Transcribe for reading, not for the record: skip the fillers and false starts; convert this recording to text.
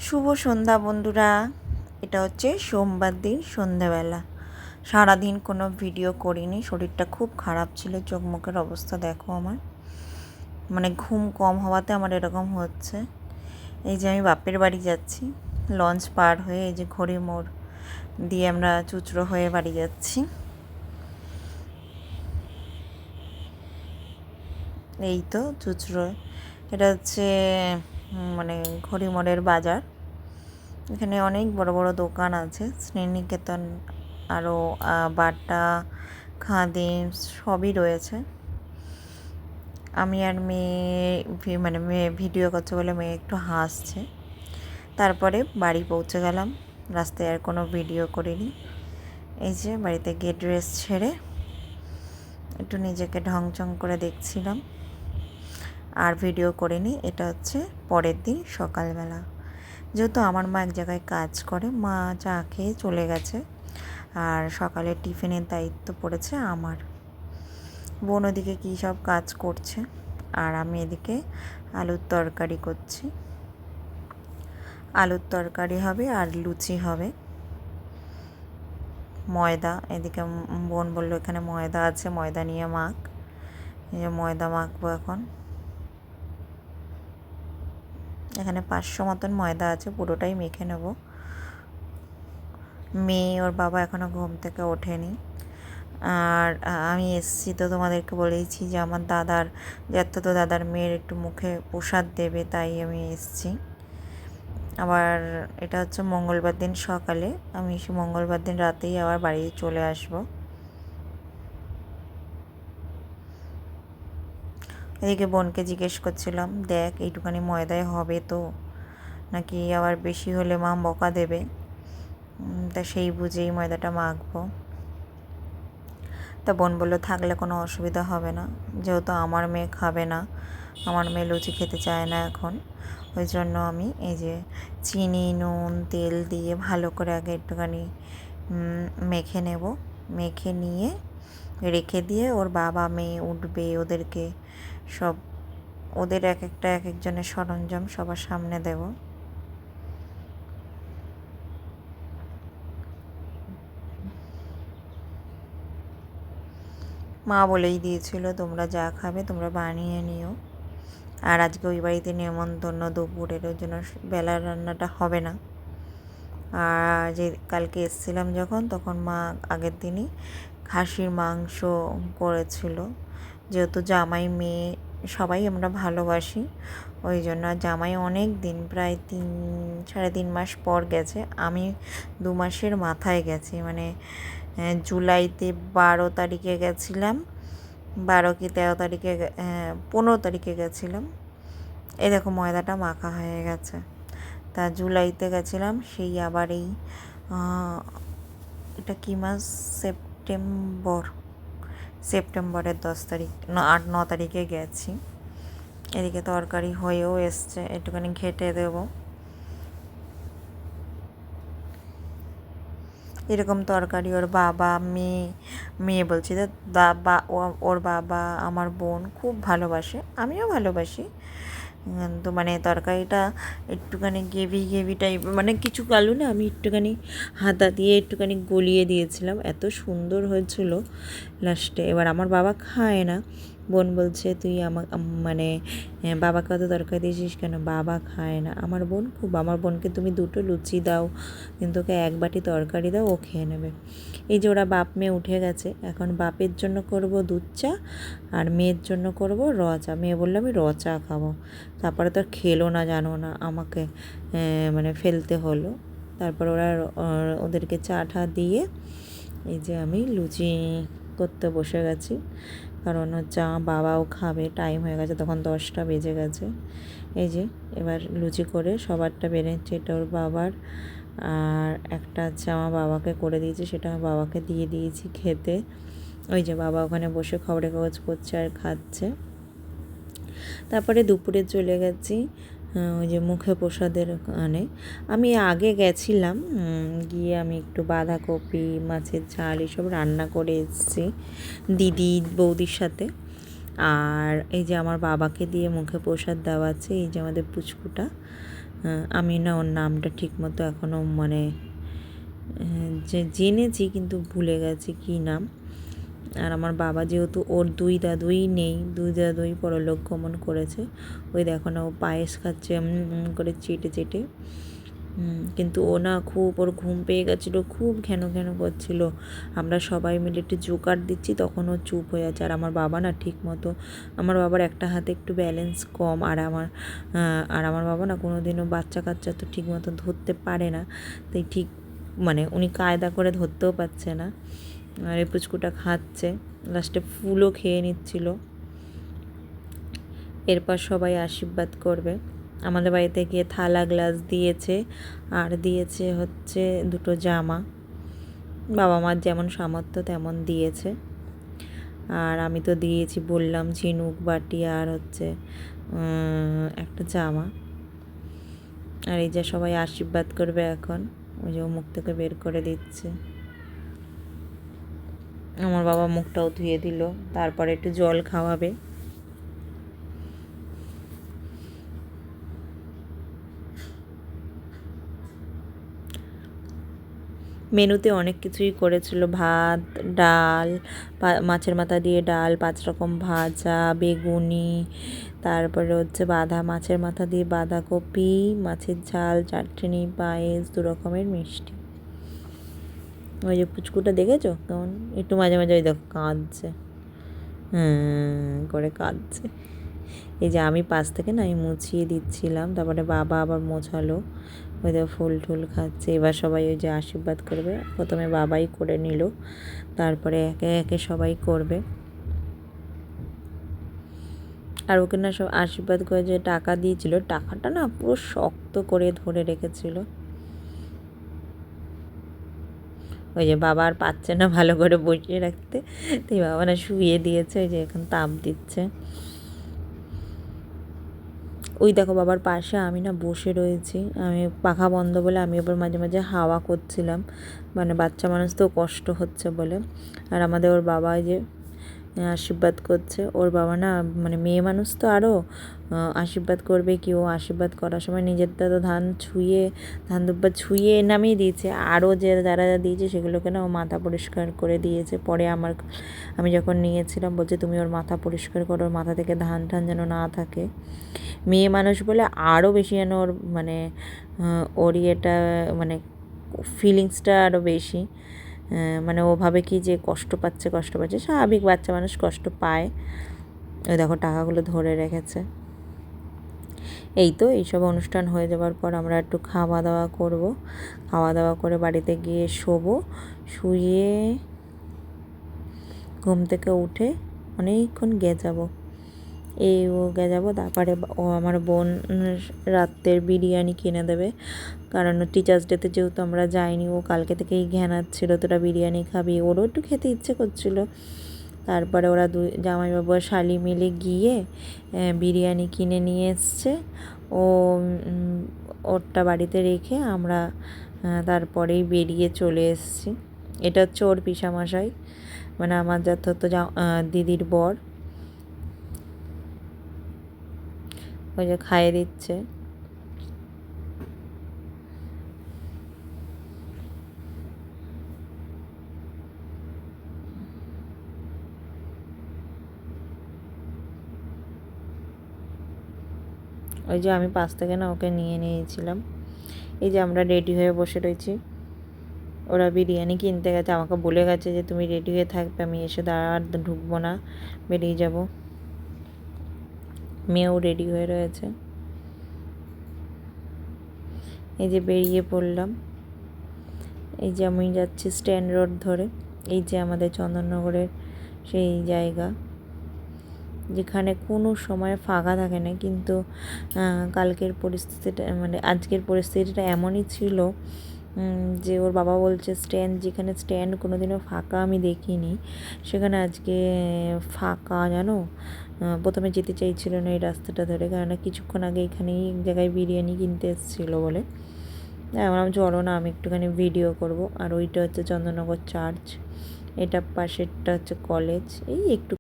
শুভ সন্ধ্যা বন্ধুরা। এটা হচ্ছে সোমবার দিন সন্ধ্যাবেলা। সারাদিন কোনো ভিডিও করিনি, শরীরটা খুব খারাপ ছিল, চোখ মুখের অবস্থা দেখো আমার, মানে ঘুম কম হওয়াতে আমার এরকম হচ্ছে। এই যে আমি বাপের বাড়ি যাচ্ছি, লঞ্চ পার হয়ে এই যে ঘড়ি মোড় দিয়ে আমরা চুচড়ো হয়ে বাড়ি যাচ্ছি। এই তো চুচড়ো, এটা হচ্ছে মানে ঘড়ি মোড়ের বাজার। এখানে অনেক বড় বড় দোকান আছে, শ্রীনিকেতন আরও বাটা, খাদিম সবই রয়েছে। আমি আর মেয়ে ভিডিও করছে বলে মেয়ে একটু হাসছে। তারপরে বাড়ি পৌঁছে গেলাম, রাস্তায় আর কোনো ভিডিও করিনি। এই যে বাড়িতে গিয়ে ড্রেস ছেড়ে একটু নিজেকে ঢংচং করে দেখছিলাম, আর ভিডিও করিনি। এটা হচ্ছে পরের দিন সকালবেলা। যেহেতু আমার মা এক জায়গায় কাজ করে, মা চা খেয়ে চলে গেছে, আর সকালে টিফিনের দায়িত্ব পড়েছে আমার। বোন ওদিকে কী সব কাজ করছে, আর আমি এদিকে আলুর তরকারি করছি। আলুর তরকারি হবে আর লুচি হবে। ময়দা এদিকে বোন বললো এখানে ময়দা আছে, ময়দা নিয়ে মাখ। এই যে ময়দা মাখবো এখন। এখানে 500 মতন ময়দা আছে, পুরোটাই মেখে নেব। মেয়ে ওর বাবা এখনও ঘুম থেকে ওঠেনি। আর আমি এসছি তো তোমাদেরকে বলেইছি যে আমার দাদার মেয়ের একটু মুখে প্রসাদ দেবে, তাই আমি এসছি। আবার এটা হচ্ছে মঙ্গলবার দিন সকালে, আমি মঙ্গলবার দিন রাতেই আবার বাড়ি চলে আসব। এদিকে বোনকে জিজ্ঞেস করছিলাম, দেখ এইটুখানি ময়দায় হবে তো, নাকি আবার বেশি হলে মা বকা দেবে, তা সেই বুঝেই ময়দাটা মাখবো। তা বোন বললো থাকলে কোনো অসুবিধা হবে না, যেহেতু আমার মেয়ে খাবে না, আমার মেয়ে লুচি খেতে চায় না এখন। ওই জন্য আমি এই যে চিনি, নুন, তেল দিয়ে ভালো করে আগে একটুখানি মেখে নেব। মেখে নিয়ে রেখে দিয়ে ওর বাবা মেয়ে উঠবে, ওদের এক একজনের সরঞ্জাম সবার সামনে দেব। মা বলেই দিয়েছিল তোমরা যা খাবে তোমরা বানিয়ে নিও। আর আজকে ওই বাড়িতে নেমন্তন্ন দুপুরের, ওই জন্য বেলার রান্নাটা হবে না। আর যে কালকে এসেছিলাম যখন, তখন মা আগের দিনই খাসির মাংস করেছিল। যেহেতু জামাই মেয়ে সবাই আমরা ভালোবাসি, ওই জন্য জামাই অনেক দিন, প্রায় 3-3.5 মাস পর গেছে। আমি 2 মাসের মাথায় গেছি, মানে জুলাইতে 12 তারিখে গেছিলাম, 12 কি 13 তারিখে, 15 তারিখে গেছিলাম। এই দেখো ময়দাটা মাখা হয়ে গেছে। তা জুলাইতে গেছিলাম, সেই আবার এই এটা কী মাস, সেপ্টেম্বরের 10 তারিখ, 8-9 তারিখে গেছি। এদিকে তরকারি হয়েও এসছে, একটুখানি ঘেটে দেব। এরকম তরকারি ওর বাবা মেয়ে বলছি ওর বাবা আমার বোন খুব ভালোবাসে, আমিও ভালোবাসি। তো মানে তরকারিটা একটুখানি গ্রেভি টাইপ, মানে কিছু আলু না আমি একটুখানি হাতা দিয়ে একটুখানি গলিয়ে দিয়েছিলাম, এত সুন্দর হয়েছিল লাস্টে। এবার আমার বাবা খায় না, বোন বলছে তুই মানে বাবাকে অত তরকারি দিয়েছিস কেন, বাবা খায় না। আমার বোনকে তুমি 2টো লুচি দাও, কিন্তু ওকে 1 বাটি তরকারি দাও, ও খেয়ে নেবে। এই যে ওরা বাপ মেয়ে উঠে গেছে, এখন বাপের জন্য করব দুধ চা, আর মেয়ের জন্য করব র চা। মেয়ে বললো আমি র চা খাবো, তারপরে তো আর খেলো না, জানো না, আমাকে মানে ফেলতে হলো। তারপর ওদেরকে চা ঠা দিয়ে এই যে আমি লুচি করতে বসে গেছি, কারণ হচ্ছে আমার বাবাও খাবে, টাইম হয়ে গেছে, তখন 10টা বেজে গেছে। এই যে এবার লুচি করে সবারটা বেড়েছে, এটা ওর বাবার, আর একটা হচ্ছে আমার বাবাকে করে দিয়েছি, সেটা আমার বাবাকে দিয়ে দিয়েছি খেতে। ওই যে বাবা ওখানে বসে খবরের কাগজ পড়ছে আর খাচ্ছে। তারপরে দুপুরে চলে গেছি ওই যে মুখে প্রসাদের ওখানে। আমি আগে গেছিলাম, গিয়ে আমি একটু বাঁধাকপি, মাছের ঝাল এসব রান্না করে এসেছি বৌদির সাথে। আর এই যে আমার বাবাকে দিয়ে মুখে প্রসাদ দেওয়াচ্ছে, এই যে আমাদের পুচকুটা, আমি না ওর নামটা ঠিকমতো এখনও মানে যে জেনেছি কিন্তু ভুলে গেছি কী নাম। আর আমার বাবা যেহেতু ওর দুই দাদুই নেই, দুই দাদুই পরলোক গমন করেছে। ওই দেখো না ও পায়েস খাচ্ছে করে চেটে চেটে। কিন্তু ও না খুব ওর ঘুম পেয়ে গেছিলো, খুব ঘ্যানো ঘ্যানো করছিল। আমরা সবাই মিলে একটু জোকার দিচ্ছি, তখন ও চুপ হয়ে আছে। আর আমার বাবা না ঠিক মতো, আমার বাবার একটা হাতে একটু ব্যালেন্স কম, আর আমার বাবা না কোনো দিনও বাচ্চা কাচ্চা তো ঠিক মতো ধরতে পারে না, তাই ঠিক মানে উনি কায়দা করে ধরতেও পারছে না। আর এই পুচকুটা খাচ্ছে, লাস্টে ফুলও খেয়ে নিচ্ছিল। এরপর সবাই আশীর্বাদ করবে। আমাদের বাড়িতে গিয়ে থালা গ্লাস দিয়েছে, আর দিয়েছে হচ্ছে দুটো জামা। বাবা মার যেমন সামর্থ্য তেমন দিয়েছে। আর আমি তো দিয়েছি বললাম ঝিনুক বাটি আর হচ্ছে একটা জামা। আর এই যে সবাই আশীর্বাদ করবে এখন, ওই যে মুখ থেকে বের করে দিচ্ছে। আমার বাবা মুখটাও ধুয়ে দিল, তারপরে একটু জল খাওয়াবে। মেনুতে অনেক কিছুই করেছিল, ভাত, ডাল, মাছের মাথা দিয়ে ডাল, 5 রকম ভাজা, বেগুনি, তারপরে হচ্ছে মাছের মাথা দিয়ে বাঁধাকপি, মাছের ঝাল, চাটনি, পায়েস, 2 রকমের মিষ্টি। ওই যে পুচকুটা দেখেছো কেমন একটু মাঝে মাঝে ওই দেখো কাঁদছে, করে কাঁদছে। এই যে আমি পাশ থেকে না আমি মুছিয়ে দিচ্ছিলাম, তারপরে বাবা আবার মোছালো। ওই দেখো ফুল টুল খাচ্ছে। এবার সবাই ওই যে আশীর্বাদ করবে, প্রথমে বাবাই করে নিল, তারপরে একে একে সবাই করবে। আর ওকে না সব আশীর্বাদ করে যে টাকা দিয়েছিল, টাকাটা না পুরো শক্ত করে ধরে রেখেছিল। ওই যে বাবা আর পাচ্ছে না ভালো করে বসিয়ে রাখতে, তাই বাবা না শুয়ে দিয়েছে, ওই যে এখন তাপ দিচ্ছে। ওই দেখো বাবার পাশে আমি না বসে রয়েছি, আমি পাখা বন্ধ বলে আমি ওপর মাঝে মাঝে হাওয়া করছিলাম, মানে বাচ্চা মানুষ তো কষ্ট হচ্ছে বলে। আর আমাদের ওর বাবা যে আশীর্বাদ করছে, ওর বাবা না মানে মেয়ে মানুষ তো আরও আশীর্বাদ করবে কি, ও আশীর্বাদ করার সময় নিজেরটা তো ধান দুব্বা ছুঁয়ে নামিয়ে দিয়েছে, আরও যে যারা দিয়েছে সেগুলোকে না ও মাথা পরিষ্কার করে দিয়েছে। পরে আমি যখন নিয়েছিলাম বলছে তুমি ওর মাথা পরিষ্কার করো, ওর মাথা থেকে ধান যেন না থাকে। মেয়ে মানুষ বলে আরও বেশি যেন ওর মানে ওর ইয়েটা মানে ফিলিংসটা আরও বেশি, মানে ও ভাবে কি যে কষ্ট পাচ্ছে, স্বাভাবিক বাচ্চা মানুষ কষ্ট পায়। ওই দেখো টাকাগুলো ধরে রেখেছে। এই তো এইসব অনুষ্ঠান হয়ে যাওয়ার পর আমরা একটু খাওয়া দাওয়া করব, খাওয়া দাওয়া করে বাড়িতে গিয়ে শোবো। শুয়ে ঘুম থেকে উঠে অনেকক্ষণ গেজাবো, ও গেজাবো। তারপরে ও আমার বোন রাতের বিরিয়ানি কিনে দেবে, কারণ টিচার্স ডেতে যেহেতু আমরা যাইনি, ও কালকে থেকেই ঘ্যানাচ্ছিল তোরা বিরিয়ানি খাবি, ওরও একটু খেতে ইচ্ছে করছিল। তারপরে ওরা জামাইবাবু আর শালি মিলে গিয়ে বিরিয়ানি কিনে নিয়ে এসছে। ও ওরটা বাড়িতে রেখে আমরা তারপরেই বেরিয়ে চলে এসেছি। এটা হচ্ছে ওর পিসামশাই, মানে আমার যথার্থ দিদির বর। ওই যে খাইয়ে দিচ্ছে। ওই যে আমি পাশ থেকে না ওকে নিয়ে নিয়েছিলাম। এই যে আমরা রেডি হয়ে বসে রয়েছি, ওরা বিরিয়ানি কিনতে গেছে, আমাকে বলে গেছে যে তুমি রেডি হয়ে থাকবে, আমি এসে আর ঢুকবো না, বেরিয়ে যাব। মেয়েও রেডি হয়ে রয়েছে। এই যে বেরিয়ে পড়লাম। এই যে আমি যাচ্ছি স্ট্যান্ড রোড ধরে, এই যে আমাদের চন্দননগরের সেই জায়গা যেখানে কোনো সময় ফাঁকা থাকে না, কিন্তু কালকের পরিস্থিতিটা মানে আজকের পরিস্থিতিটা এমনই ছিল যে ওর বাবা বলছে যেখানে স্ট্যান্ড কোনো দিনও ফাঁকা আমি দেখিনি, সেখানে আজকে ফাঁকা জানো। প্রথমে যেতে চাইছিল না এই রাস্তাটা ধরে, কেননা কিছুক্ষণ আগে এখানেই এক জায়গায় বিরিয়ানি কিনতে এসেছিলো বলে। আমার চলো না আমি একটুখানি ভিডিও করব। আর ওইটা হচ্ছে চন্দননগর চার্চ, এটা পাশেরটা হচ্ছে কলেজ, এই একটু